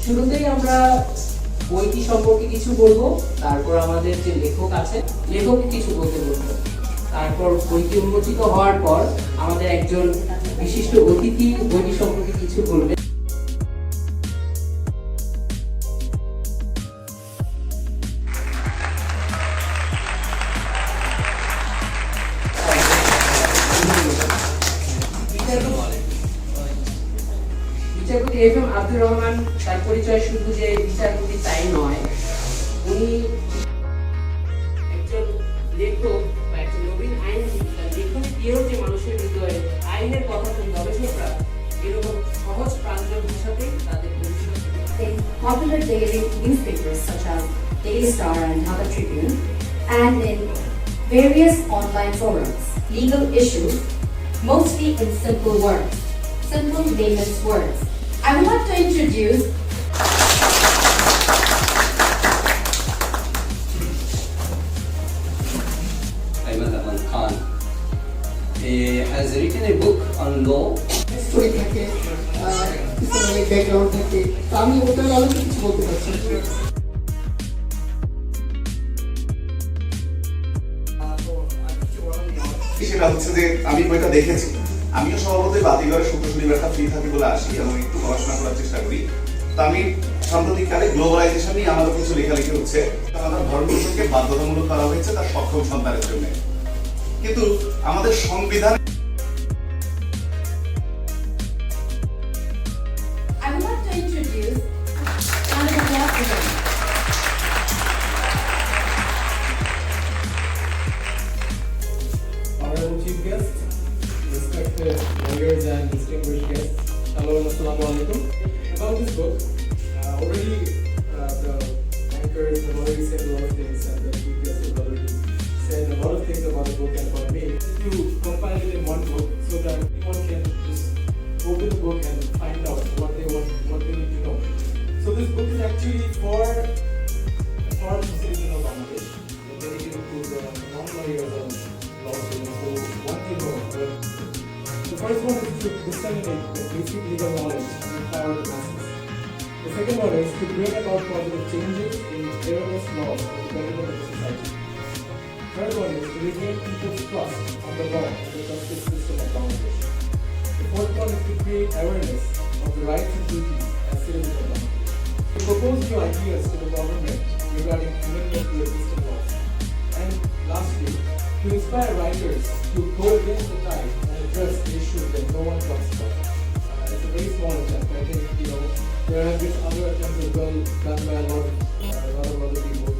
শুরুতেই আমরা বইটি সম্পর্কে কিছু বলবো, তারপর আমাদের যে লেখক আছে লেখককে কিছু বলতে বলবো, তারপর বইটি উন্মোচিত হওয়ার পর আমাদের একজন বিশিষ্ট অতিথি বইটি সম্পর্কে কিছু বলবে। বিচারপতি AFM আব্দুর রহমান, তার পরিচয় শুধু যে বিচারপতি তাই নয়, উনি একজন লেখক বা একজন নবীন আইনজীবী। লেখক দিয়েও যে মানুষের হৃদয়ে আইনের কথা গবেষকরা এরকম সহজ প্রাঞ্জল ভাষাতেই তাদের ভবিষ্যৎ। In popular daily newspapers such as Daily Star and Dhaka Tribune, and in various online forums, legal issues, mostly in simple words, simple layman's words. I would like to introduce Aiman R. He has written a book on law. Story থাকে, Islamic background থাকে, তো আমি ওটার আলোকে কিছু বলতে পারছি। সেটা হচ্ছে যে আমি বইটা দেখেছি, আমিও স্বভাবতই বাতিঘরে শুক্র শনিবারটা ফ্রি থাকি বলে আসি এবং একটু পড়াশোনা করার চেষ্টা করি। তো আমি সাম্প্রতিককালে গ্লোবালাইজেশন নিয়ে আমাদের কিছু লেখালেখি হচ্ছে, আমাদের ধর্মকে বাধ্যতামূলক করা হয়েছে তার সক্ষম সন্তানের জন্য, কিন্তু আমাদের সংবিধান I would like to introduce Honorable Chief Guest, respected lawyers and distinguished guests, hello and assalamu alaikum. About this book, already the anchors have already said a lot of things, and the Chief Guest has already said a lot of things about the book and about me. To compile it in one book so that anyone can just open the book and find out what they want, what they need to know. So this book is actually for the citizen of Bangladesh, dedicated to the non-lawyers and law students who want to know. The first one is to disseminate the basic legal knowledge and empower the masses. The second one is to bring about positive changes in erroneous laws for the betterment of the society. Third one is to regain people's trust on the law and the justice system of Bangladesh. The fourth one is to create awareness of the rights and duties as citizens of Bangladesh. To propose new ideas to the government regarding amendment to existing laws. And lastly, to inspire writers to go against the tide and address the issues that no one talks about. It's a very small attempt. I think, there have been other attempts as well done by a lot of other people.